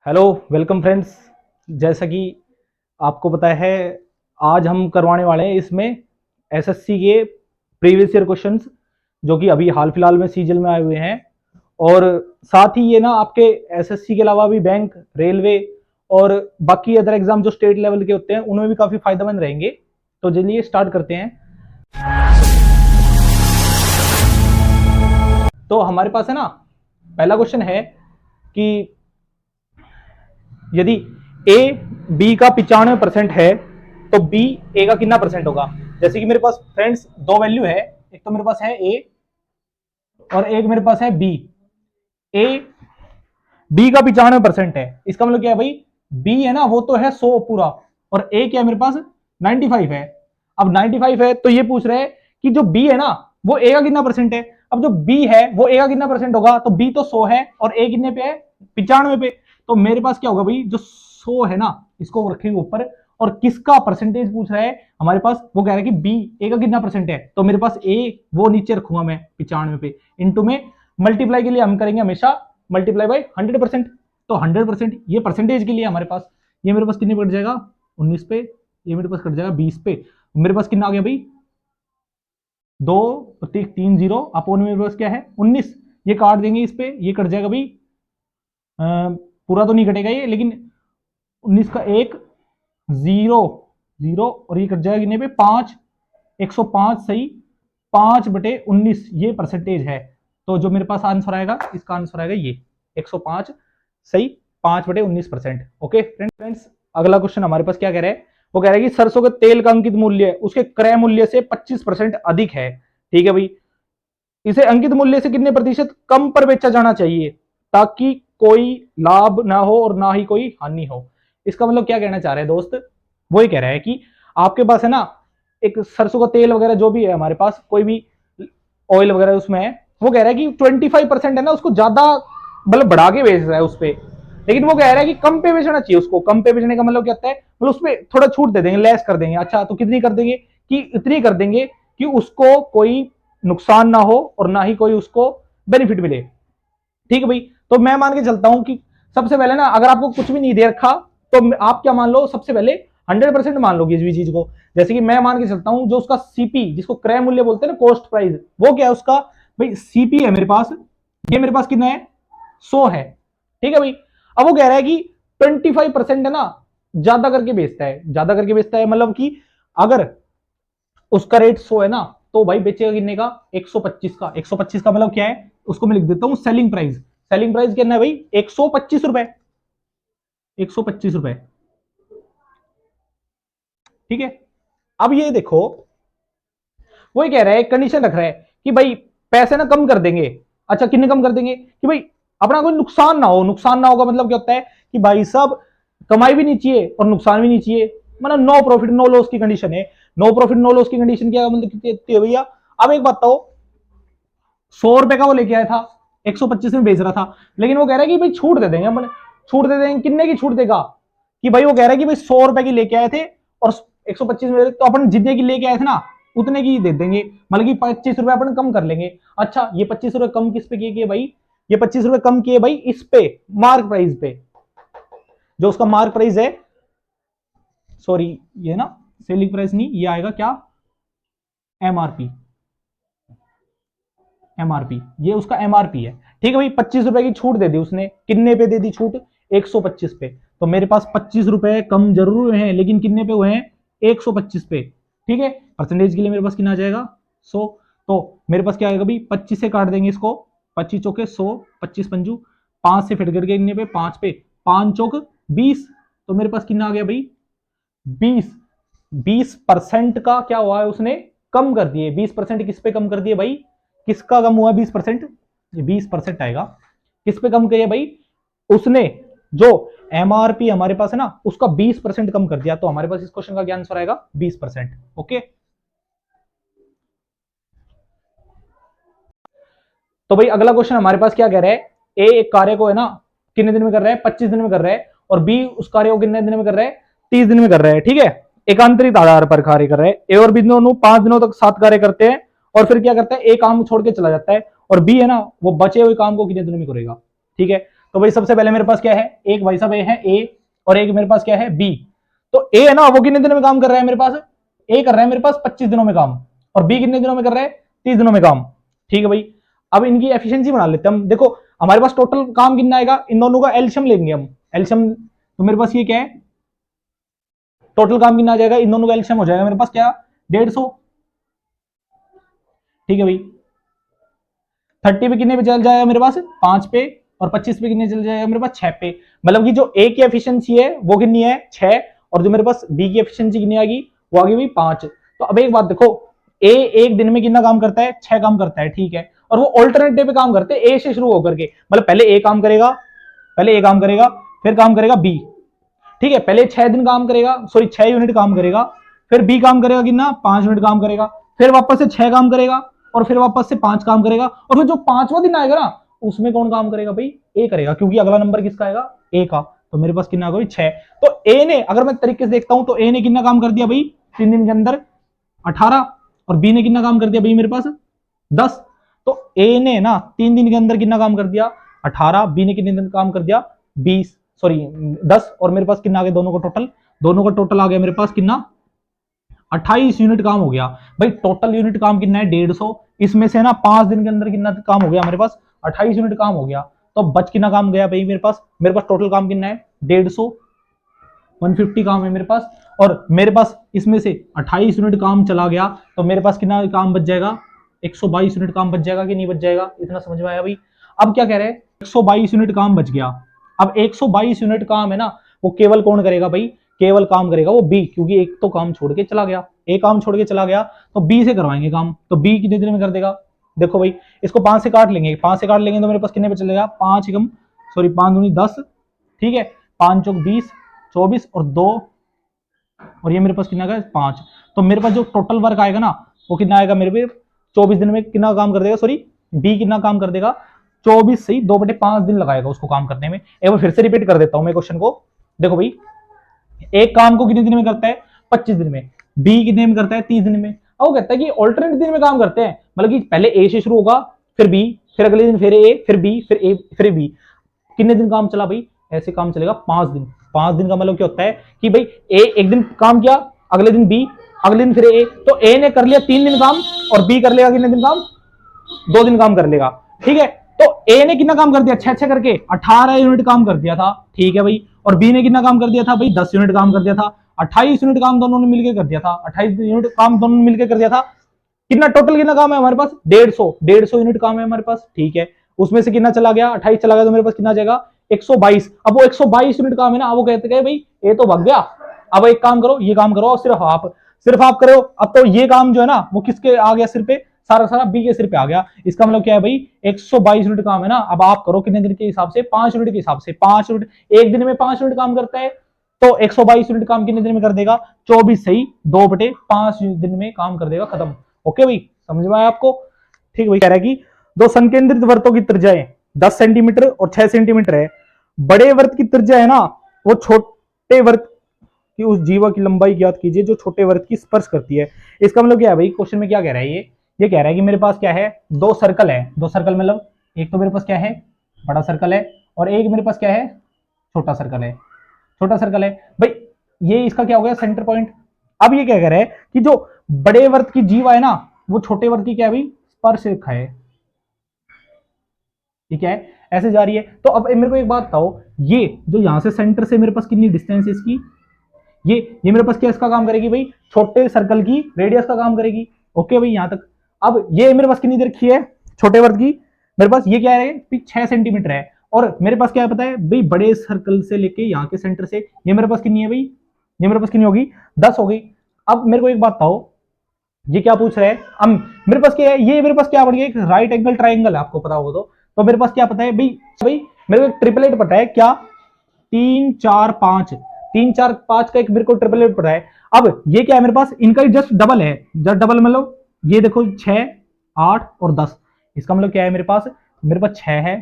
Hello welcome friends. जैसा कि आपको पता है, आज हम करवाने वाले हैं इसमें एसएससी के प्रीवियस ईयर क्वेश्चंस जो कि अभी हाल फिलहाल में सीजल में आए हुए हैं। और साथ ही ये ना आपके एसएससी के अलावा भी बैंक, रेलवे और बाकी अदर एग्जाम जो स्टेट लेवल के होते हैं उनमें भी काफ़ी फायदेमंद रहेंगे। तो चलिए स्टार्ट करते हैं। तो हमारे पास है ना, पहला क्वेश्चन है कि यदि ए बी का 95% है तो बी ए का कितना परसेंट होगा। जैसे कि मेरे पास फ्रेंड्स दो वैल्यू है, एक तो मेरे पास है ए और एक मेरे पास है बी। ए बी का 95% है, इसका मतलब क्या है भाई, बी है ना वो तो है 100 पूरा और ए क्या है मेरे पास 95 है। अब 95 है तो ये पूछ रहे हैं कि जो बी है ना वो ए का कितना परसेंट है। अब जो बी है वो ए का कितना परसेंट होगा, तो बी तो 100 है और ए कितने पे है 95 पे। तो मेरे पास क्या होगा भाई, जो 100 है ना इसको रखेंगे ऊपर और किसका परसेंटेज पूछ रहा है हमारे पास, वो कह रहा है कि बी ए का कितना परसेंट है। तो मेरे पास ए वो नीचे रखूंगा मैं 95 पे, इंटू में मल्टीप्लाई के लिए हम करेंगे हमेशा मल्टीप्लाई बाय 100%। तो 100% ये परसेंटेज के लिए हमारे पास, ये मेरे पास कितने कट जाएगा 19 पे, ये मेरे पास कट जाएगा 20 पे। मेरे पास कितना आ गया भाई, दो प्रतीक 3 जीरो अपोन मेरे पास क्या है 19। ये काट देंगे इस पे, ये कट जाएगा भाई, पूरा तो नहीं कटेगा ये, लेकिन 19 का एक जीरो जीरो और ये कट जाएगा कितने पे 5, 105 सही, 5/19 ये परसेंटेज है। तो जो मेरे पास आंसर आएगा इसका आंसर आएगा ये 105 सही, 5/19%। ओके फ्रेंड्स, अगला क्वेश्चन हमारे पास क्या कह रहा है, वो कह रहा है कि सरसों के तेल का अंकित मूल्य उसके क्रय मूल्य से 25% अधिक है। ठीक है भाई, इसे अंकित मूल्य से कितने प्रतिशत कम पर बेचा जाना चाहिए ताकि कोई लाभ ना हो और ना ही कोई हानि हो। इसका मतलब क्या कहना चाह रहे हैं दोस्त, वो ये कह रहा है कि आपके पास है ना एक सरसों का तेल वगैरह जो भी है हमारे पास, कोई भी ऑयल वगैरह उसमें है, वो कह रहा है कि 25% है ना उसको ज्यादा मतलब बढ़ा के बेच रहा है उस पर। लेकिन वो कह रहा है कि कम पे बेचना चाहिए उसको। कम पे बेचने का मतलब क्या होता है, मतलब उसमें थोड़ा छूट दे देंगे, लेस कर देंगे। अच्छा तो कितनी कर देंगे, कि इतनी कर देंगे कि उसको कोई नुकसान ना हो और ना ही कोई उसको बेनिफिट मिले। ठीक है भाई, तो मैं मान के चलता हूं कि सबसे पहले ना अगर आपको कुछ भी नहीं दे रखा तो आप क्या मान लो, सबसे पहले 100% मान लो किसी भी चीज को। जैसे कि मैं मान के चलता हूं जो उसका सीपी जिसको क्रय मूल्य बोलते हैं ना, कॉस्ट प्राइस, वो क्या है उसका भाई सीपी है मेरे पास, ये मेरे पास कितना है 100 है। ठीक है भाई, अब वो कह रहा है कि 25% है ना ज्यादा करके बेचता है, ज्यादा करके बेचता है मतलब कि अगर उसका रेट 100 है ना तो भाई बेचेगा कितने का 125 का। 125 का मतलब क्या है, उसको मैं लिख देता हूं सेलिंग प्राइस। सेलिंग प्राइस कितना है भाई 125 रुपए, 125 रुपए। ठीक है, अब ये देखो वो ये कह रहा है, कंडीशन रख रहा है कि भाई पैसे ना कम कर देंगे। अच्छा कितने कम कर देंगे, कि भाई अपना कोई नुकसान ना हो। नुकसान ना होगा मतलब क्या होता है कि भाई सब कमाई भी नहीं चाहिए और नुकसान भी नहीं चाहिए, मतलब नो प्रॉफिट नो लॉस की कंडीशन है। नो प्रॉफिट नो लॉस की कंडीशन क्या मतलब कितनी है भैया। अब एक बात बताओ, 100 रुपए का वो लेके आया था, 125 में बेच रहा था, लेकिन वो कह रहा है कि भाई छूट दे देंगे अपन। छूट दे देंगे, कितने की छूट देगा, कि भाई वो कह रहा है कि भाई 100 रुपए की लेके आए थे और 125 में, तो अपन जितने की लेके आए थे ना उतने की दे देंगे, मतलब कि 25 रुपए अपन कम कर लेंगे। अच्छा ये 25 रुपए कम किस पे किए भाई, ये 25 रुपए कम किए भाई इस पे मार्क प्राइस पे, जो उसका मार्क प्राइस है, सॉरी ये ना सेलिंग प्राइस नहीं, ये आएगा क्या एमआरपी, एमआरपी ये उसका एमआरपी है। ठीक है भाई, 25 रुपए की छूट दे दी उसने, कितने पे दे दी छूट 125 पे। तो मेरे पास 25 रुपए कम जरूर हुए हैं लेकिन कितने पे हुए हैं 125 पे। ठीक है, परसेंटेज के लिए मेरे पास कितना आ जाएगा 100। तो मेरे पास क्या आएगा भाई 25 से काट देंगे इसको, 25 चौके 100, 25 पंजू 5 से फिट करके कितने पे 5 पे, 5 चौक 20। तो मेरे पास कितना आ गया भाई 20। 20% का क्या हुआ है उसने कम कर दिए। 20% किस पे कम कर दिए भाई, किसका कम हुआ 20%, 20% आएगा किस पे कम किया भाई, उसने जो एमआरपी हमारे पास है ना उसका 20% कम कर दिया। तो हमारे पास इस क्वेश्चन का क्या आंसर आएगा 20%। ओके, तो भाई अगला क्वेश्चन हमारे पास क्या कह रहा है, ए एक कार्य को है ना कितने दिन में कर रहा है 25 दिन में कर रहा है और बी उस कार्य को कितने दिन में कर रहा है 30 दिन में कर रहा है। ठीक है, एकांतरित आधार पर कार्य कर रहे हैं। ए और बी दोनों 5 दिनों तक साथ कार्य करते हैं और फिर क्या करता है ए काम छोड़ के चला जाता है और बी है ना वो बचे हुए काम को कितने दिनों में करेगा। ठीक है, तो भाई सबसे पहले मेरे पास क्या है, एक भाई साहब ए है ए, और एक मेरे पास क्या है बी। तो ए है ना वो कितने दिनों में काम कर रहा है मेरे पास, ए कर रहा है मेरे पास 25 दिनों में काम, और बी कितने दिनों में कर रहा है, 30 दिनों में काम। ठीक है भाई, अब इनकी एफिशिएंसी बना लेते हैं हम। देखो हमारे पास टोटल काम कितना आएगा, इन दोनों का एलसीएम लेंगे हम, एलसीएम। तो मेरे पास ये क्या है, टोटल काम कितना आ जाएगा, इन दोनों का एलसीएम हो जाएगा मेरे पास क्या, 150। ठीक है भाई, 30 पे कितने पे चल जाएगा मेरे पास, 5 पे, और 25 पे कितने चल जाएगा मेरे पास, 6 पे। मतलब कि जो ए की एफिशिएंसी है वो कितनी है, 6, और जो मेरे पास बी की एफिशिएंसी कितनी आ गई, वो आ गई भाई 5। तो अब एक बात देखो, ए एक दिन में कितना काम करता है, 6 काम करता है, ठीक है, और वो ऑल्टरनेट डे पे काम करते हैं ए से शुरू होकर के, मतलब पहले ए काम करेगा, पहले ए काम करेगा, फिर काम करेगा बी। ठीक है, पहले 6 दिन काम करेगा, सॉरी 6 यूनिट काम करेगा, फिर बी काम करेगा कितना, 5 यूनिट काम करेगा, फिर वापस से 6 काम करेगा, और फिर वापस से 5 काम करेगा, और फिर जो 5वां दिन आएगा ना उसमें कौन काम करेगा भाई, ए करेगा, क्योंकि अगला नंबर किसका आएगा, ए का। तो मेरे पास कितना आ गया, 6। तो ए ने, अगर मैं तरीके से देखता हूं तो ए ने कितना काम कर दिया भाई 3 दिन के अंदर, 18, और बी ने कितना काम कर दिया भाई मेरे पास 10। तो ए ने ना 3 दिन के अंदर कितना काम कर दिया 18, बी ने कितने दिन काम कर दिया 20, सॉरी 10, और मेरे पास कितना आ गया दोनों का टोटल, दोनों का टोटल आ गया मेरे पास कितना 28 यूनिट काम हो गया। भाई टोटल यूनिट काम कितना है 150, इसमें से ना 5 दिन के अंदर कितना काम हो गया मेरे पास 28 यूनिट काम हो गया। तो बच कितना काम गया भाई मेरे पास टोटल काम कितना है 150, 150 काम है मेरे पास, और मेरे पास इसमें से 28 यूनिट काम चला गया, तो मेरे पास कितना काम बच जाएगा 122 यूनिट काम बच जाएगा कि नहीं बच जाएगा, इतना समझ में आया भाई। अब क्या कह रहे हैं 122 यूनिट काम बच गया। अब 122 यूनिट काम है ना, वो केवल कौन करेगा भाई, केवल काम करेगा वो बी, क्योंकि एक तो काम छोड़ के चला गया, एक काम छोड़ के चला गया, तो बी से करवाएंगे काम। तो बी कितने दिन में कर देगा, देखो भाई इसको 5 से काट लेंगे, 5 से काट लेंगे तो मेरे पास कितने पे चलेगा 5 एकम, सॉरी 5 दूनी 10, ठीक है, 5 चौक 20, 24 और 2, और ये मेरे पास कितना आएगा 5। तो मेरे पास जो टोटल वर्क आएगा ना वो कितना आएगा मेरे पे 24 दिन में कितना काम कर देगा, सॉरी बी कितना काम कर देगा 24 सही 2/5 दिन लगाएगा उसको काम करने में। एक बार फिर से रिपीट कर देता हूं मैं क्वेश्चन को, देखो भाई एक काम को कितने दिन में करता है 25 दिन में, बी कितने में करता है 30 दिन में। अब वो कहता है कि ऑल्टरनेट दिन में काम करते हैं, मतलब कि पहले ए से शुरू होगा, फिर बी, फिर अगले दिन फिर ए, फिर बी, फिर ए, फिर बी। कितने दिन काम चला भाई, ऐसे काम चलेगा 5 दिन। 5 दिन का मतलब क्या होता है कि भाई ए एक दिन काम किया, अगले दिन बी, अगले दिन फिर ए, तो ए ने कर लिया 3 दिन काम, और बी कर लेगा कितने दिन काम 2 दिन काम कर लेगा, ठीक है। तो ए ने कितना काम कर दिया 6 करके 18 यूनिट काम कर दिया था, ठीक है भाई, और बी ने कितना काम कर दिया था भाई 10 यूनिट काम कर दिया था, 28 यूनिट काम दोनों ने मिलकर कर दिया था, 28 यूनिट काम दोनों ने मिलकर कर दिया था। कितना टोटल कितना काम है हमारे पास 150 यूनिट काम है हमारे पास, ठीक है। उसमें से कितना चला गया 28 चला गया, तो मेरे पास कितना आ जाएगा 122। अब वो 122 यूनिट काम है ना, वो कहते हैं भाई ये तो भाग गया, अब एक काम करो, ये काम करो सिर्फ आप करो। अब तो ये काम जो है ना वो किसके आ गया सिर पे, सारा बी के सिर पे आ गया। इसका मतलब क्या है भाई 122 यूनिट काम है ना, अब आप करो कितने दिन के हिसाब से 5 यूनिट के हिसाब से, 5 यूनिट एक दिन में 5 यूनिट काम करता है, तो 122 यूनिट काम कितने दिन में कर देगा 24 सही 2/5 दिन में काम कर देगा, खत्म। ओके भाई समझ में आया आपको, ठीक भाई। कह रहा है कि दो संकेंद्रित वृत्तों की त्रिज्याएं 10 सेंटीमीटर और 6 सेंटीमीटर है, बड़े वृत्त की त्रिज्या है ना वो छोटे वृत्त की उस जीवा की लंबाई ज्ञात कीजिए जो छोटे वृत्त की स्पर्श करती है। इसका मतलब क्या है भाई, क्वेश्चन में क्या कह रहा है ये कह रहा है कि मेरे पास क्या है दो सर्कल है, दो सर्कल मतलब एक तो मेरे पास क्या है बड़ा सर्कल है, और एक मेरे पास क्या है छोटा सर्कल है, छोटा सर्कल है भाई, ये इसका क्या हो गया सेंटर पॉइंट। अब ये क्या कह रहा है कि जो बड़े वृत्त की जीवा है ना वो छोटे वृत्त की क्या है भाई स्पर्श रेखा है, ठीक है, ऐसे जा रही है। तो अब मेरे को एक बात बताओ, ये जो यहां से सेंटर से मेरे पास कितनी डिस्टेंस है इसकी, ये मेरे पास क्या इसका काम करेगी भाई छोटे सर्कल की रेडियस का काम करेगी। ओके भाई यहां तक। अब ये मेरे पास कितनी देर रखी है छोटे वर्ग की, मेरे पास ये क्या है 6 सेंटीमीटर है, और मेरे पास क्या है पता है भाई बड़े सर्कल से लेके यहाँ के सेंटर से ये मेरे पास कितनी है भाई, ये मेरे पास कितनी होगी 10 हो गई। अब मेरे को एक बात बताओ ये क्या पूछ रहा है, अब मेरे पास क्या है, ये मेरे पास क्या पड़ गया एक राइट एंगल ट्राइंगल है, आपको पता होगा तो मेरे पास क्या पता है भाई मेरे को ट्रिपलेट पता है क्या 3 4 5, 3 4 5 का एक मेरे को ट्रिपलेट पता है। अब ये क्या है मेरे पास इनका जस्ट डबल है, जस्ट डबल मतलब ये देखो 6 8 और 10, इसका मतलब क्या है मेरे पास 6 है,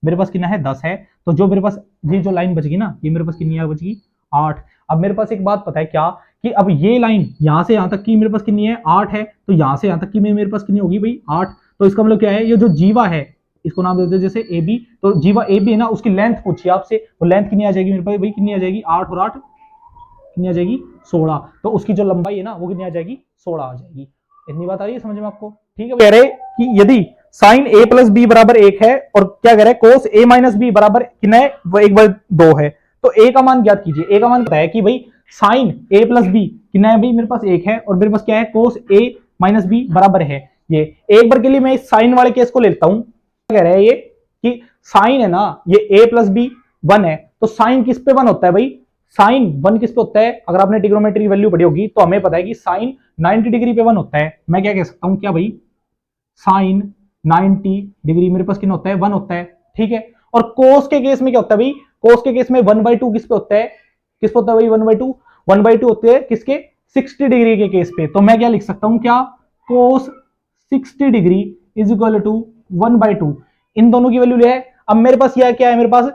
मेरे पास कितना है 10 है, तो जो मेरे पास ये जो लाइन बचेगी ना ये मेरे पास कितनी है बचेगी 8। अब मेरे पास एक बात पता है क्या कि अब ये लाइन यहां से यहां तक की मेरे पास कितनी है 8 है, तो यहां से यहां तक की मेरे पास कितनी होगी भाई 8। तो इसका मतलब क्या है ये जो जीवा है इसको नाम दे दो जैसे ए बी। तो जीवा ए बी है ना, उसकी लेंथ पूछिए आपसे, वो लेंथ कितनी आ जाएगी मेरे पास भाई, कितनी आ जाएगी 8 और 8 कितनी आ जाएगी 16। तो उसकी जो लंबाई है ना वो कितनी आ जाएगी 16 आ जाएगी। इतनी बात आ रही है समझ में आपको? ठीक है, कह रहे कि यदि साइन ए प्लस बी बराबर 1 है और क्या कह रहे हैं कोस ए माइनस बी बराबर कितना है, वो 1/2 है। तो ए का मान ज्ञात कीजिए। ए का मान पता है कि भाई साइन ए प्लस बी कितना है भाई, मेरे पास 1 है और मेरे पास क्या है कोस ए माइनस बी बराबर है ये। एक बार के लिए मैं इस साइन वाले केस को लेता हूं। कह रहे हैं ये कि साइन है ना ये ए प्लस बी 1 है, तो साइन किस पे 1 होता है भाई, साइन 1 किस पे होता है? अगर आपने ट्रिग्नोमेट्री वैल्यू पढ़ी होगी तो हमें पता है कि साइन 90 डिग्री पे 1 होता है। मैं क्या कह सकता हूं, क्या भाई साइन 90 डिग्री मेरे पास कितना होता है 1 होता है। ठीक है, और कोस के केस में क्या होता है भाई, कोस के केस में 1/2 किस पे होता है, किस पे होता है भाई 1/2, 1/2 होते हैं किसके 60 डिग्री के केस पे। तो मैं क्या लिख सकता हूं, क्या कोस 60 डिग्री इज इक्वल टू 1/2। इन दोनों की वैल्यू ले है। अब मेरे पास यह क्या है, मेरे पास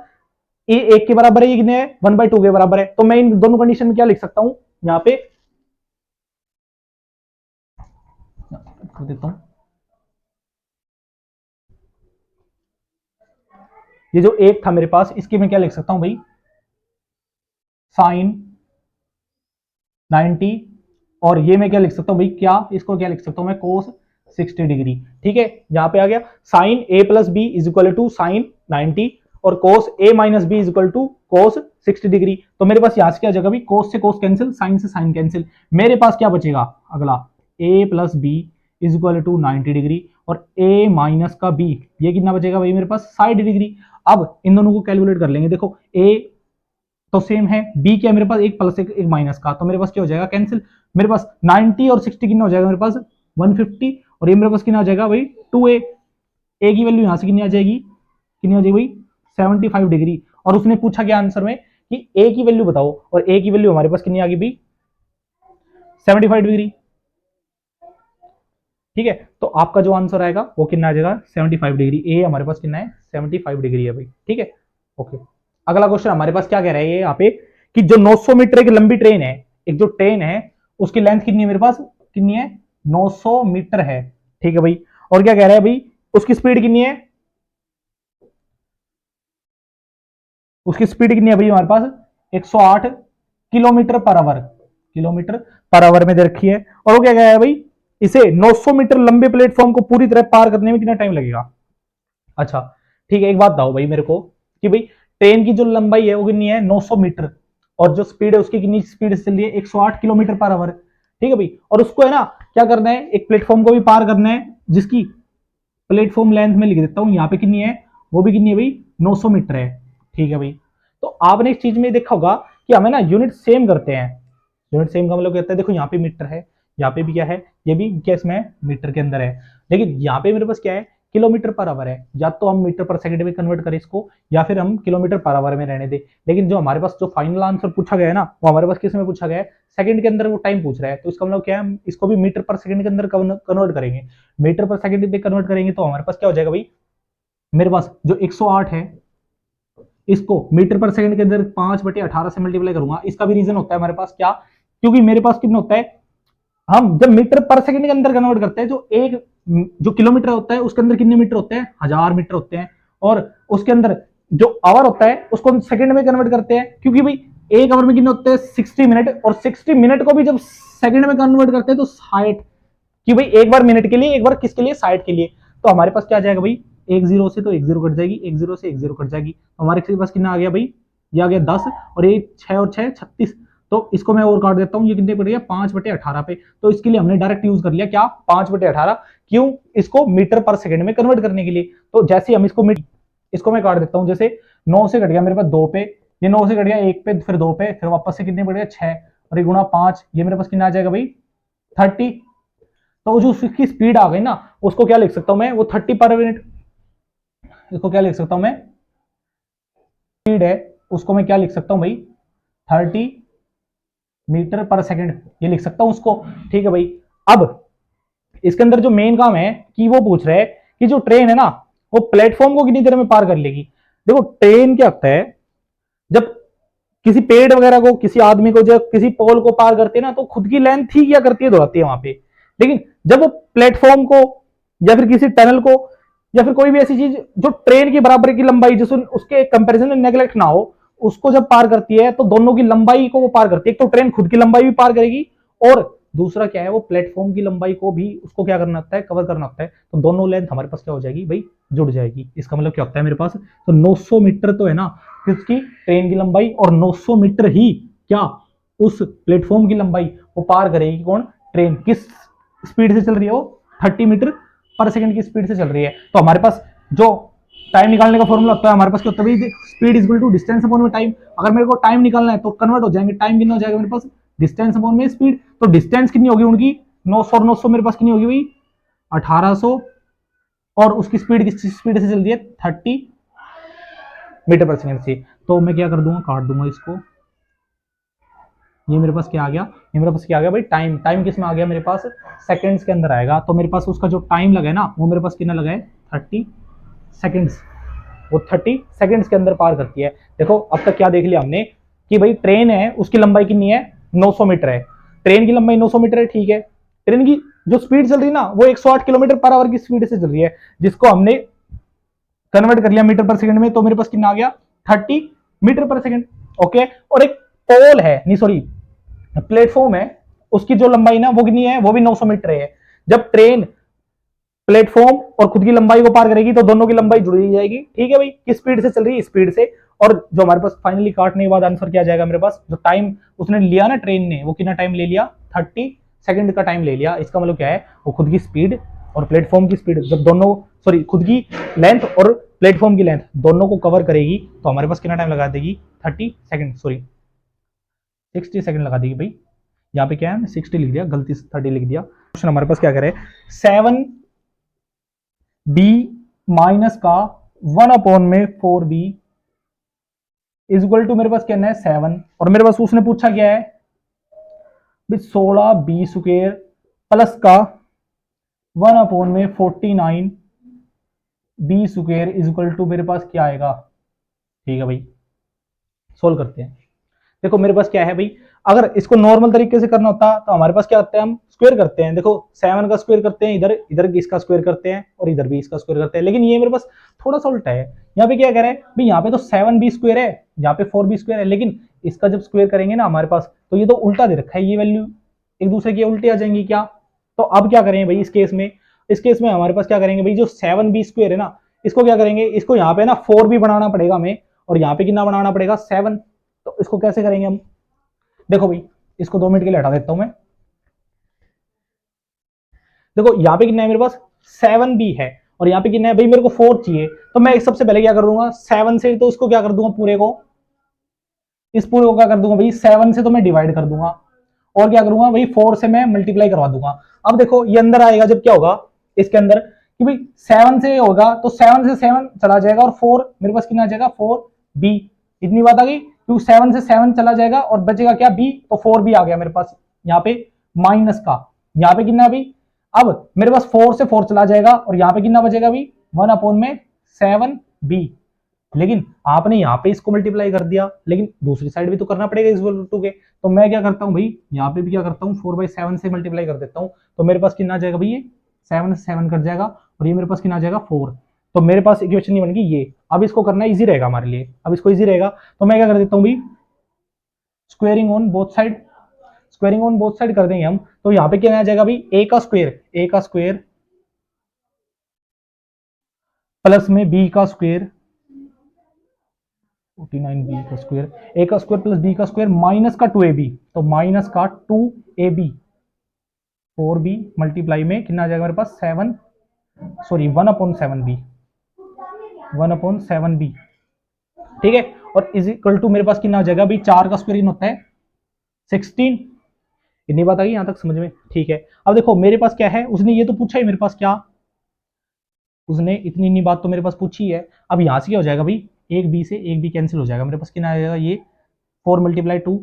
ए 1 के बराबर है, ये कितने है 1/2 के बराबर है। तो मैं इन दोनों कंडीशन में क्या लिख सकता हूं, यहां पे कर देता हूं, ये जो एक था मेरे पास इसकी मैं क्या लिख सकता हूं भाई साइन 90, और ये मैं क्या लिख सकता हूं भाई, क्या इसको क्या लिख सकता हूं मैं कोस 60 डिग्री। ठीक है, यहां पे आ गया sine A plus B is equal to sine 90 और cos A minus B is equal to cos 60 degree. तो मेरे पास यहां से क्या जगह भी कोस से कोस कैंसिल, साइन से साइन कैंसिल, मेरे पास क्या बचेगा अगला A plus B is equal to 90 degree और ए माइनस का बी ये कितना बचेगा भाई मेरे पास 60 डिग्री। अब इन दोनों को कैलकुलेट कर लेंगे। देखो ए तो सेम है, बी क्या मेरे पास एक प्लस एक माइनस का, तो मेरे पास क्या हो जाएगा कैंसिल। मेरे पास 90 और 60 कितना हो जाएगा मेरे पास 150 और ये मेरे पास कितना आ जाएगा भाई 2a। ए की वैल्यू यहां से कितनी आ जाएगी, कितनी आ जाएगी भाई 75 डिग्री। और उसने पूछा क्या आंसर में कि ए की वैल्यू बताओ, और ए की वैल्यू हमारे पास कितनी आ गई भाई 75 डिग्री। ठीक है, तो आपका जो आंसर आएगा वो कितना आ जाएगा 75 डिग्री। ए हमारे पास कितना है 75 डिग्री है भाई। ठीक है, ओके। अगला क्वेश्चन हमारे पास क्या कह रहा है ये यहाँ पे कि जो 900 मीटर एक लंबी ट्रेन है, एक जो ट्रेन है उसकी लेंथ कितनी है मेरे पास, कितनी है 900 मीटर है। ठीक है भाई, और क्या कह रहा है भाई उसकी स्पीड कितनी है, उसकी स्पीड कितनी है भाई हमारे पास 108 kilometre per hour, kilometre per hour में दे रखी है। और वो क्या कह रहा है भाई इसे 900 मीटर लंबे प्लेटफॉर्म को पूरी तरह पार करने में कितना टाइम लगेगा। अच्छा ठीक है, एक बात बताओ भाई मेरे को कि भाई ट्रेन की जो लंबाई है वो कितनी है 900 मीटर और जो स्पीड है उसकी कितनी स्पीड से चल रही है 108 किलोमीटर पर आवर। ठीक है भाई, और उसको है ना क्या करना है एक प्लेटफॉर्म को भी पार करना है जिसकी प्लेटफॉर्म लेंथ में लिख देता हूं यहाँ पे कितनी है, वो भी कितनी है भाई 900 मीटर है। ठीक है भाई, तो आपने इस चीज में देखा होगा कि हमें ना यूनिट सेम करते हैं। यूनिट सेम का मतलब कहता है देखो यहाँ पे मीटर है, यहाँ पे भी क्या है, ये भी क्या इसमें मीटर के अंदर है, लेकिन यहाँ पे मेरे पास क्या है किलोमीटर पर आवर है। या तो हम मीटर पर सेकंड में कन्वर्ट करें इसको या फिर हम किलोमीटर पर आवर में रहने दें। लेकिन जो हमारे पास जो फाइनल आंसर पूछा गया है ना वो हमारे पास किस में पूछा गया है, सेकंड के अंदर वो टाइम पूछ रहा है। तो इसका मतलब क्या है हम इसको भी मीटर पर सेकंड के अंदर कन्वर्ट करेंगे। मीटर पर सेकंड पे कन्वर्ट करेंगे तो हमारे पास क्या हो जाएगा भाई, मेरे पास जो 108 है इसको मीटर पर सेकंड के अंदर 5/18 से मल्टीप्लाई करूंगा। इसका भी रीजन होता है हमारे पास क्या, क्योंकि मेरे पास कितना होता है हम जब मीटर पर सेकंड के अंदर कन्वर्ट करते हैं जो एक जो किलोमीटर होता है उसके अंदर कितने मीटर होते हैं 1000 मीटर होते हैं, और उसके अंदर जो आवर होता है उसको हम सेकंड में कन्वर्ट करते हैं क्योंकि भाई एक आवर में कितने होते हैं 60 मिनट, और 60 मिनट को भी जब सेकंड में कन्वर्ट करते हैं तो 60 कि भाई एक बार मिनट के लिए एक बार किसके लिए 60 के लिए। तो हमारे पास क्या आ जाएगा भाई एक जीरो से तो एक जीरो कट जाएगी, एक जीरो से एक जीरो कट जाएगी, तो हमारे पास कितना आ गया भाई ये आ गया 10 और ये 6 और 6 36। तो इसको मैं और काट देता हूं, ये कितने पड़ गया 5/18 पे। तो इसके लिए हमने डायरेक्ट यूज कर लिया क्या 5/18, क्यों इसको मीटर पर सेकंड में कन्वर्ट करने के लिए। तो जैसे हम इसको मैं काट देता हूं, जैसे 9 से कट गया मेरे पास 2 पे, ये 9 से कट गया 1 पे फिर 2 पे, फिर वापस से कितने पड़ गया 6 और ये गुणा 5, ये मेरे पास कितना आ जाएगा भाई 30। तो जो उसकी स्पीड आ गई ना उसको क्या लिख सकता हूं मैं, वो 30 पर मिनट, इसको क्या लिख सकता हूं मैं स्पीड है उसको मैं क्या लिख सकता हूं भाई 30 मीटर पर सेकंड ये लिख सकता हूं उसको। ठीक है भाई, अब इसके अंदर जो मेन काम है कि वो पूछ रहे हैं कि जो ट्रेन है ना वो प्लेटफॉर्म को कितनी देर में पार कर लेगी। देखो ट्रेन क्या होता है जब किसी पेड़ वगैरह को किसी आदमी को जब किसी पोल को पार करते हैं ना तो खुद की लेंथ ही क्या करती है दौड़ाती है वहां पे, लेकिन जब वो प्लेटफॉर्म को या फिर किसी टनल को या फिर कोई भी ऐसी चीज जो ट्रेन की बराबर की लंबाई जिस उसके कंपैरिजन में नेग्लेक्ट ना हो, उसको जब पार करती है तो दोनों की लंबाई को वो पार करती है। एक तो ट्रेन खुद की लंबाई भी पार करेगी, और दूसरा क्या है, वो प्लेटफॉर्म की लंबाई को भी उसको क्या करना होता है, कवर करना होता है। तो दोनों लेंथ हमारे पास क्या हो जाएगी भाई, जुड़ जाएगी। इसका मतलब क्या होता है मेरे पास, तो 900 मीटर तो है ना किसकी, ट्रेन की लंबाई, और 900 मीटर ही क्या उस प्लेटफॉर्म की लंबाई वो पार करेगी। कौन, ट्रेन। किस स्पीड से चल रही है वो, 30 मीटर पर सेकंड की स्पीड से चल रही है। तो हमारे पास जो टाइम निकालने का फॉर्मूला होता है हमारे पास क्या होता है, speed is equal to distance upon में टाइम। अगर मेरे को टाइम निकालना है तो कन्वर्ट हो जाएंगे, टाइम कितना हो जाएगा मेरे पास, डिस्टेंस अपॉन में स्पीड। तो डिस्टेंस कितनी होगी उनकी, 900 और 900 मेरे पास कितनी होगी भाई, 1800, और उसकी स्पीड किस स्पीड से चल रही है, 30 मीटर पर सेकंड से। तो मैं क्या कर दूंगा, काट दूंगा इसको। ये मेरे पास क्या आ गया, ये मेरे पास क्या आ गया भाई, टाइम। टाइम किस में आ गया मेरे पास, सेकंड्स के अंदर आएगा। तो मेरे पास उसका जो टाइम लगा है ना, वो मेरे पास कितना लगा है, 30 सेकंड्स। वो 30 सेकंड्स के अंदर पार करती है। देखो अब तक क्या देख लिया हमने कि भाई ट्रेन है उसकी लंबाई कितनी है, 900 मीटर है। ट्रेन की लंबाई 900 मीटर है, ठीक है। ट्रेन की जो स्पीड चल रही है ना, वो 108 किलोमीटर पर आवर की स्पीड से चल रही है, जिसको हमने कन्वर्ट कर लिया मीटर पर सेकंड में। तो मेरे पास कितना आ गया, 30 मीटर पर सेकंड। ओके। और एक पोल है, नहीं सॉरी, प्लेटफॉर्म है, उसकी जो लंबाई ना वो कितनी है, वो भी 900 मीटर है। जब ट्रेन प्लेटफॉर्म और खुद की लंबाई को पार करेगी तो दोनों की लंबाई जुड़ जाएगी। ठीक है भाई, किस स्पीड से चल रही है, स्पीड से। और जो हमारे पास फाइनली काटने के बाद आंसर क्या जाएगा मेरे पास, जो टाइम उसने लिया ना ट्रेन ने, वो कितना टाइम ले लिया, 30 सेकंड का टाइम ले लिया। इसका मतलब क्या है, वो खुद की स्पीड और प्लेटफॉर्म की स्पीड जब दोनों, सॉरी, खुद की लेंथ और प्लेटफॉर्म की लेंथ दोनों को कवर करेगी तो हमारे पास कितना टाइम लगा देगी, 30 सेकंड, सॉरी 60 सेकंड लगा देगी भाई। यहाँ पे क्या है, 60 लिख दिया, गलती से 30 लिख दिया। क्वेश्चन हमारे पास क्या करे, 7b माइनस का 1/4b इज इक्वल टू, मेरे पास कहना है 7, और मेरे पास उसने पूछा क्या है, 16b स्क्वायर प्लस का 1/49 B square is equal to, मेरे पास क्या आएगा। ठीक है भाई, सोल्व करते हैं। देखो मेरे पास क्या है भाई, अगर इसको नॉर्मल तरीके से करना होता तो हमारे पास क्या होता है, हम स्क्वायर करते हैं। देखो 7 का स्क्वायर करते हैं, इधर इधर इसका स्क्वायर करते हैं, और इधर भी इसका स्क्वायर करते हैं। लेकिन ये मेरे पास थोड़ा सा उल्टा है। यहाँ पे क्या कह रहा है भाई, यहाँ पे तो 7b स्क्वायर है, यहाँ पे 4b स्क्वायर है, लेकिन इसका जब स्क्वायर करेंगे ना हमारे पास, तो ये तो उल्टा दे रखा है, ये वैल्यू एक दूसरे की उल्टी आ जाएंगी क्या। तो अब क्या करेंगे भाई, इस केस में हमारे पास क्या करेंगे भाई, जो 7b स्क्वायर है ना, इसको क्या करेंगे, इसको यहाँ पे ना 4b बनाना पड़ेगा हमें, और यहाँ पे कितना बनाना पड़ेगा, 7। तो इसको कैसे करेंगे हम, देखो भाई इसको 2 मिनट के लिए हटा देता हूं मैं। देखो यहाँ पे कितना है मेरे पास, 7b है, और यहाँ पे कितना है भाई, मेरे को 4 चाहिए। तो मैं सबसे पहले क्या कर दूंगा, 7 से तो इसको क्या कर दूंगा, पूरे को, इस पूरे को क्या कर दूंगा भाई, 7 से तो मैं डिवाइड कर दूंगा, और क्या करूंगा भाई, 4 से मैं मल्टीप्लाई करवा दूंगा। अब देखो ये अंदर आएगा जब क्या होगा इसके अंदर, कि भाई 7 से होगा तो 7 से 7 चला जाएगा, और 4 मेरे पास कितना आ जाएगा, 4b। इतनी बात आ गई, क्योंकि 7 से 7 चला जाएगा और बचेगा क्या, b। तो 4b आ गया मेरे पास यहाँ पे, माइनस का, यहाँ पे कितना भाई, अब मेरे पास 4 से 4 चला जाएगा, और यहाँ पे कितना बचेगा भाई, 1/7b। लेकिन आपने यहाँ पे इसको मल्टीप्लाई कर दिया, लेकिन दूसरी साइड भी तो करना पड़ेगा इस टू के। तो मैं क्या करता हूँ भाई, यहाँ पे भी क्या करता हूँ, 4/7 से मल्टीप्लाई कर देता हूँ। तो मेरे पास कितना आ जाएगा भाई, ये 7 से 7 कट जाएगा, और ये मेरे पास कितना आ जाएगा, 4। तो मेरे पास इक्वेशन नहीं बन गई ये। अब इसको करना इजी रहेगा हमारे लिए, अब इसको इजी रहेगा। तो मैं क्या कर देता हूँ भाई, squaring on both side, squaring on both side कर देंगे हम। तो यहाँ पे क्या आ जाएगा भाई, a का स्क्वेयर प्लस में b का स्क्वेयर, 49b का स्क्वायर, a का स्क्वायर प्लस b का स्क्वायर, माइनस का 2ab, तो माइनस का 2ab, 4b मल्टीप्लाई में कितना आ जाएगा मेरे पास, 7, सॉरी 1/7b, 1/7b। ठीक है, और इज इक्वल टू मेरे पास कितना आ जाएगा भाई, 4 का स्क्वायर होता है 16। इतनी बात आ गई यहाँ तक समझ में, ठीक है। अब देखो मेरे पास क्या है, उसने ये तो पूछा ही मेरे पास क्या, उसने इतनी बात तो मेरे पास पूछी है। अब यहां से क्या हो जाएगा भाई, एक बी से एक बी कैंसिल हो जाएगा, मेरे पास कितना आ जाएगा, ये 4 × 2,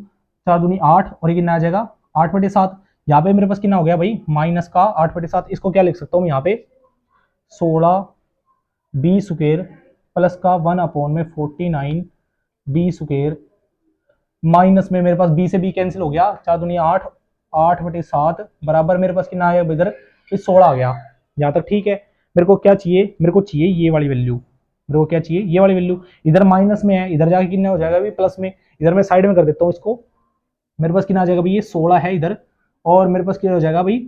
4 दूनी 8, और ये कितना आ जाएगा, 8/7। यहाँ पे मेरे पास कितना हो गया भाई, माइनस का 8/7। इसको क्या लिख सकता हूँ यहाँ पे, 16b स्क्वायर प्लस का 1/49 b स्क्वायर, माइनस में मेरे पास b से b कैंसिल हो गया, 4 दूनी 8, 8/7 बराबर मेरे पास कितना आया इधर, 16 आ गया। यहाँ तक ठीक है। मेरे को क्या चाहिए, मेरे को चाहिए ये वाली वैल्यू, मेरे को क्या चाहिए ये वाली वैल्यू। इधर माइनस में है, इधर जाके कितना हो जाएगा भाई प्लस में। इधर मैं साइड में कर देता हूँ इसको, मेरे पास कितना आ जाएगा भाई, ये 16 है इधर, और मेरे पास क्या हो जाएगा भाई,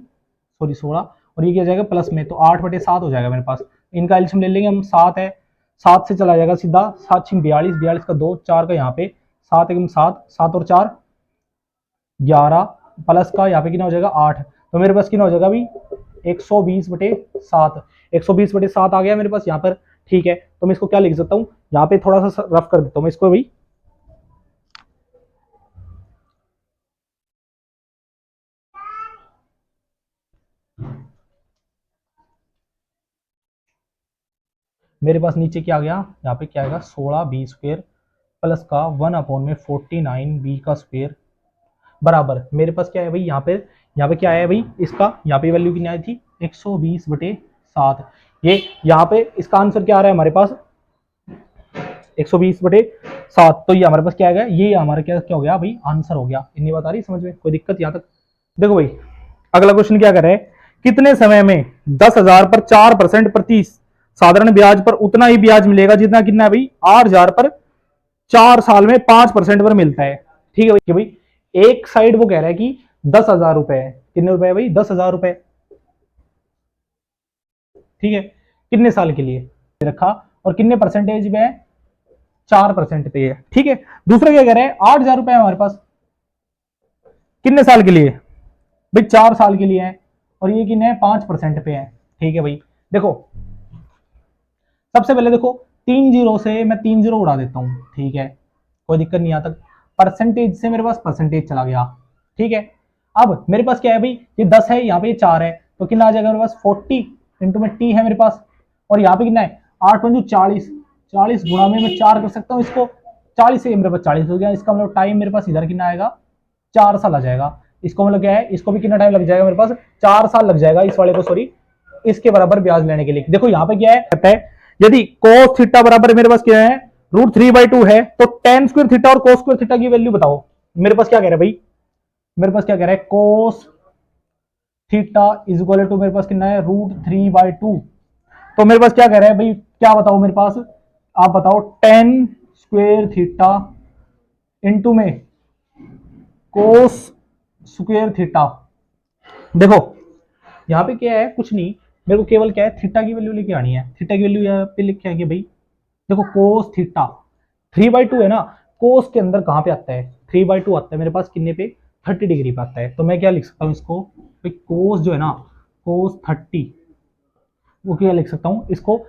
सॉरी 16, और ये क्या हो जाएगा प्लस में, तो 8/7 हो जाएगा मेरे पास। इनका एल्शियम ले लेंगे हम, 7 है, 7 से चला जाएगा सीधा, 7 6 42, 42 का 2, 4 का यहाँ पे, 7 1 7, 7 और 4 11, प्लस का यहाँ पे कितना हो जाएगा 8, तो मेरे पास कितना हो जाएगा भाई 120/7, 120/7 आ गया मेरे पास यहाँ पर। ठीक है, तो मैं इसको क्या लिख सकता हूँ, यहाँ पे थोड़ा सा रफ कर देता हूँ मैं इसको भाई, मेरे पास नीचे क्या आ गया, यहाँ पे क्या आएगा 16b² प्लस का 1/49b का स्क्वायर बराबर, मेरे पास क्या है भाई यहाँ पे क्या है भाई इसका, यहाँ पे वैल्यू कितनी आई थी 120/7। ये यहाँ पे इसका आंसर क्या आ रहा है हमारे पास 120/7, तो ये हमारे पास क्या आएगा, ये हमारा क्या क्या हो गया भाई आंसर हो गया। इतनी बात आ रही समझ में, कोई दिक्कत यहाँ तक। देखो भाई अगला क्वेश्चन क्या कर रहा है, कितने समय में 10,000 पर 4% प्रति साधारण ब्याज पर उतना ही ब्याज मिलेगा जितना कितना है भाई 8,000 पर 4 साल में 5% पर मिलता है। ठीक है भाई, कि भाई एक साइड वो कह रहा है कि 10,000 रुपए है, कितने रुपए है भाई 10,000 रुपए, ठीक है, कितने साल के लिए रखा, और कितने परसेंटेज में है 4% पे है। ठीक है, दूसरा क्या कह रहा है 8,000 रुपए हमारे पास, कितने साल के लिए भाई 4 साल के लिए है, और ये कितने 5% पे है। ठीक है भाई, देखो सबसे पहले देखो 3 जीरो से मैं 3 जीरो उड़ा देता हूं, ठीक है, कोई दिक्कत नहीं, आता परसेंटेज से मेरे पास परसेंटेज चला गया। ठीक है, अब मेरे पास क्या है भाई, ये 10 है, यहाँ पे 4 है, तो कितना आ जाएगा मेरे पास 40 इंटू में टी है मेरे पास, और यहाँ पे कितना है 8 पंजू 40, 40 गुणा में मैं 4 कर सकता हूँ इसको, 40 से मेरे पास 40 हो गया, इसका मतलब टाइम मेरे पास इधर कितना आएगा 4 साल आ जाएगा। इसको मतलब क्या है, इसको भी कितना टाइम लग जाएगा मेरे पास 4 साल लग जाएगा इस वाले को, सॉरी इसके बराबर ब्याज लेने के लिए। देखो यहाँ पे क्या है, कहता है यदि cos थीटा बराबर मेरे पास क्या है √3/2 है, तो tan स्क्वायर थीटा और cos स्क्वायर थीटा की वैल्यू बताओ। मेरे पास क्या कह रहा है भाई, मेरे पास क्या कह रहा है cos theta is equal to मेरे पास कितना है √3/2, तो मेरे पास क्या कह रहा है भाई, क्या बताओ मेरे पास, आप बताओ tan स्क्वायर थीटा इंटू में cos स्क्वायर थीटा। देखो यहाँ पे क्या है, कुछ नहीं, मेरे को केवल क्या है थीटा की वैल्यू लेके आनी है। थीटा की वैल्यू यहाँ पे लिखे आगे भाई, देखो कोस थीटा 3/2 है ना, कोस के अंदर कहाँ पे आता है 3/2 आता है मेरे पास, कितने पे 30 डिग्री पे आता है, तो मैं क्या लिख सकता हूँ इसको भाई, कोस जो है ना कोस 30, वो क्या लिख सकता हूँ, इसको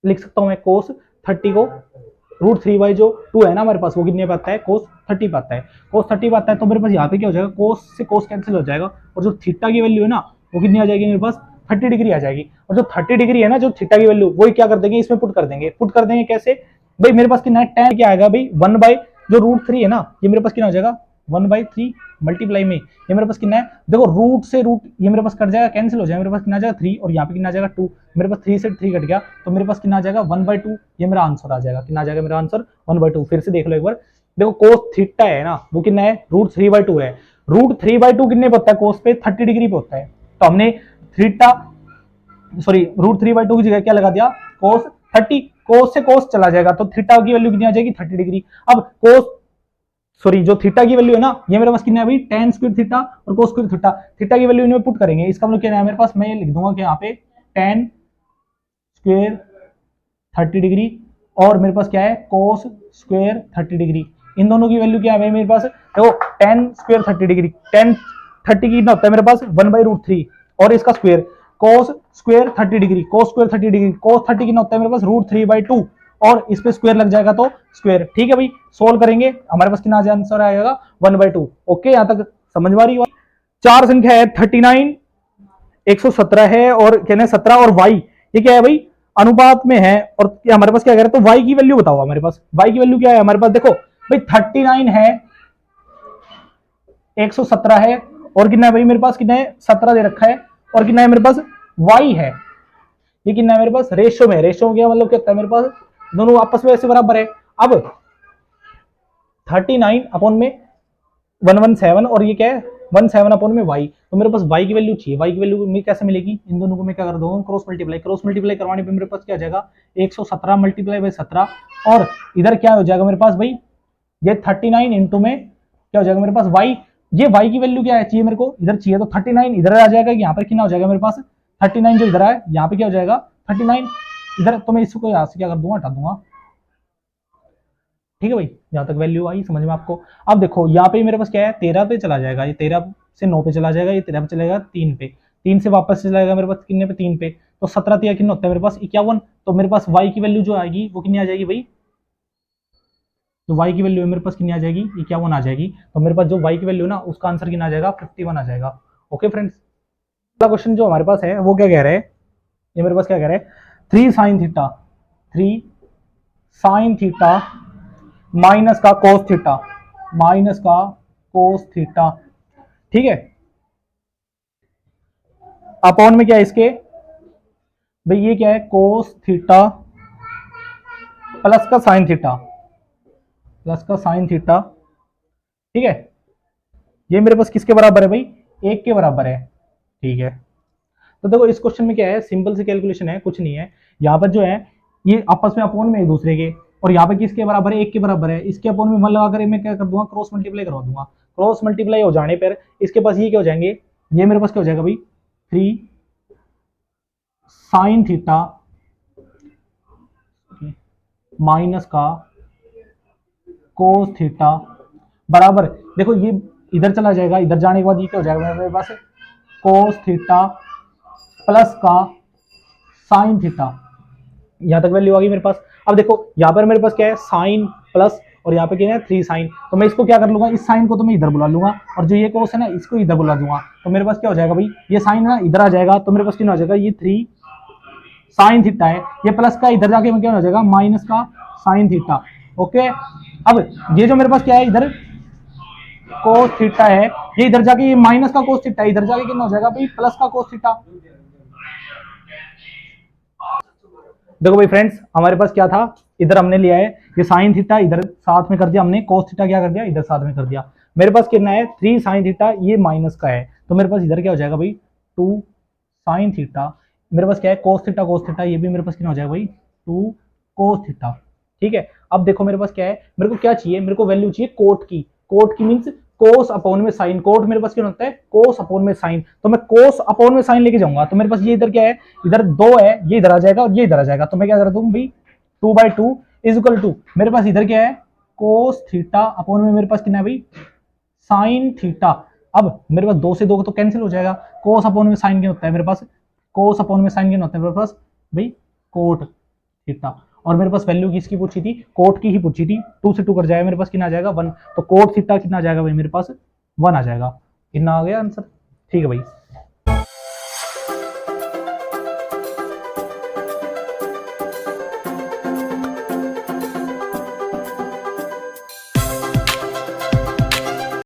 लिख सकता हूँ मैं कोस 30 को √3/2 है ना हमारे पास, वो कितने पे आता है कोस 30 पे आता है, कोस 30 पे आता है, तो मेरे पास यहाँ पे क्या हो जाएगा कोस से कोस कैंसिल हो जाएगा, और जो थीटा की वैल्यू है ना वो कितनी आ जाएगी मेरे पास 30 डिग्री आ जाएगी, और जो 30 डिग्री है ना जो थीटा की वैल्यू वही क्या कर देंगे इसमें पुट कर देंगे। पुट कर देंगे कैसे भाई, मेरे पास कितना है tan क्या आएगा भाई 1 जो √3 है ना, ये मेरे पास कितना हो जाएगा 1/3 मल्टीप्लाई में, ये मेरे पास कितना है, देखो रूट से रूट ये मेरे पास कट जाएगा कैंसिल हो जाएगा, मेरे पास कितना आ जाएगा 3, और यहाँ पे कितना आ जाएगा 2, मेरे पास 3 से 3 कट गया, तो मेरे पास कितना आ जाएगा 1/2, ये मेरा आंसर आ जाएगा, कितना आ जाएगा मेरा आंसर 1/2। फिर से देख लो एक बार, देखो कोस थीटा है ना वो कितना है √3/2 है, √3/2 कितने पे होता है कोस पे 30 डिग्री पे होता है, तो हमने थीटा सॉरी √3/2 की जगह क्या लगा दिया कोस 30, कोस से कोस चला जाएगा तो थीटा की वैल्यू कितनी आ जाएगी 30 डिग्री। अब कोस सॉरी जो थीटा की वैल्यू है ना ये मेरे पास कितना है भाई tan स्क्वायर थीटा और cos स्क्वायर थीटा, थीटा की वैल्यू इनमें पुट करेंगे, इसका मतलब क्या है मेरे पास, मैं ये लिख दूंगा कि यहाँ पे tan स्क्वायर 30 डिग्री और मेरे पास क्या है cos स्क्वायर 30 डिग्री, इन दोनों की वैल्यू क्या है मेरे पास, देखो tan स्क्वायर 30 डिग्री, tan 30 की कितना होता है मेरे पास 1/√3 और इसका square cos square 30 degree, cos square 30 degree, cos 30 कितना होता है मेरे पास √3/2 और इस पे स्क्वायर लग जाएगा तो स्क्वायर। ठीक है भाई, सोल्व करेंगे हमारे पास कितना आंसर आएगा 1/2। ओके, यहां तक समझ में आ रही है। चार संख्या है 39 117 है और कहने 17 और y ये क्या है भाई अनुपात में है, और हमारे पास क्या कह रहे हैं तो y की वैल्यू बताओ, हमारे पास y की वैल्यू क्या है हमारे पास, देखो भाई 39 है 117 है और कितना है भाई मेरे पास कितना है 17 दे रखा है, और कितना है मेरे पास y है, ये कितना है मेरे पास रेशियो में, रेशियो क्या मतलब क्या होता है मेरे पास दोनों आपस में ऐसे बराबर है। अब 39 अपॉन में 117 और ये क्या है 17 अपॉन में y, तो मेरे पास y की वैल्यू चाहिए। y की वैल्यू में कैसे मिलेगी, इन दोनों को मैं क्या कर दूंगा क्रॉस मल्टीप्लाई करवाने पे मेरे पास क्या आ जाएगा 117 मल्टीप्लाई बाई 17, और इधर क्या हो जाएगा मेरे पास भाई ये 39 इंटू में क्या हो जाएगा मेरे पास y, ये y की वैल्यू क्या है चाहिए मेरे को, इधर चाहिए, तो 39 इधर आ जाएगा, यहाँ पर कितना हो जाएगा मेरे पास 39 जो इधर है यहाँ पे क्या हो जाएगा 39 इधर, तो मैं इसको यहाँ से क्या कर दूंगा हटा दूंगा। ठीक है भाई, यहाँ तक वैल्यू आई समझ में आपको। अब देखो यहाँ पे मेरे पास क्या है 13 पे चला जाएगा, ये 13 से 9 पे चला जाएगा, ये 13 पे चलेगा 3 पे, 3 से वापस चला जाएगा मेरे पास कितने पे 3 पे, तो 17 तिया कितना होता है मेरे पास 51, तो मेरे पास y की वैल्यू जो आएगी वो कितनी आ जाएगी भाई, तो y की वैल्यू मेरे पास कितनी आ जाएगी 51 आ जाएगी, तो मेरे पास जो y की वैल्यू ना उसका आंसर कितना आ जाएगा 51 आ जाएगा। ओके फ्रेंड्स, अगला क्वेश्चन जो हमारे पास है वो क्या कह रहा है, ये मेरे पास क्या कह रहा है 3 sine theta, 3 sine theta minus का कोस थीटा, माइनस का कोस थीटा, ठीक है, अपॉन में क्या है इसके भाई ये क्या है कोस थीटा प्लस का साइन थीटा, प्लस का साइन थीटा, ठीक है, ये मेरे पास किसके बराबर है भाई 1 के बराबर है। ठीक है, तो देखो इस क्वेश्चन में क्या है सिंपल सी कैलकुलेशन है, कुछ नहीं है, यहाँ पर जो है ये आपस में अपॉन में एक दूसरे के, और यहाँ पे किसके बराबर है 1 के बराबर है, इसके अपॉन में मन लगा कर मैं क्या कर दूंगा क्रॉस मल्टीप्लाई करवा दूंगा, क्रॉस मल्टीप्लाई हो जाने पर इसके पास ये क्या हो जाएंगे, ये मेरे पास क्या हो जाएगा भाई 3 साइन थीटा माइनस का कोस थीटा बराबर, देखो ये इधर चला जाएगा, इधर जाने के बाद ये क्या हो जाएगा मेरे पास कोस थीटा प्लस का साइन थीटा, यहां तक वैल्यू आ गई मेरे पास। अब देखो यहाँ पर मेरे पास क्या है साइन प्लस और यहाँ पे क्या है 3 साइन, तो मैं इसको क्या कर लूंगा इस साइन को तो मैं इधर बुला लूंगा, और जो ये कोस है ना इसको इधर बुला दूंगा, तो मेरे पास क्या हो जाएगा भाई ये साइन ना इधर आ जाएगा, तो मेरे पास क्या हो जाएगा ये 3 साइन थीटा है, ये प्लस का इधर जाके क्या हो जाएगा माइनस का साइन थीटा। ओके, अब ये जो मेरे पास क्या है इधर कोस थीटा है, ये इधर जाके ये माइनस का कोस थीटा है, इधर जाके कितना हो जाएगा भाई प्लस का कोस थीटा। देखो भाई फ्रेंड्स हमारे पास क्या था, इधर हमने लिया है ये साइन थीटा, इधर साथ में कर दिया हमने, कोस थीटा क्या कर दिया इधर साथ में कर दिया, मेरे पास कितना है 3 साइन थीटा, ये माइनस का है, तो मेरे पास इधर क्या हो जाएगा भाई 2 साइन थीटा, मेरे पास क्या है कोस थीटा, ये भी मेरे पास कितना हो जाएगा भाई 2 कोस थीटा। ठीक है, अब देखो मेरे पास क्या है, मेरे को क्या चाहिए, मेरे को वैल्यू चाहिए कोट की, कोट की मींस कोस अपॉन में साइन, कोट मेरे पास क्या होता है कोस अपॉन में साइन, तो मैं कोस अपॉन में साइन लेके जाऊंगा, तो मेरे पास ये इधर क्या है इधर 2 है, ये इधर आ जाएगा और ये इधर आ जाएगा, तो मैं क्या कर दूं भाई 2/2 इज इक्वल टू मेरे पास इधर क्या है कोस थीटा अपॉन में मेरे पास कितना है भाई साइन थीटा। अब मेरे पास 2 से 2 तो कैंसिल हो जाएगा, कोस अपॉन में साइन क्या होता है मेरे पास, कोस अपॉन में साइन क्या होता है मेरे पास भाई कोट थीटा, और मेरे पास वैल्यू किसकी पूछी थी कोट की ही पूछी थी, 2 से 2 कट जाएगा मेरे पास कितना आ जाएगा 1, तो कोट थीटा कितना आ जाएगा भाई मेरे पास 1 आ जाएगा, कितना आ गया आंसर। ठीक है भाई।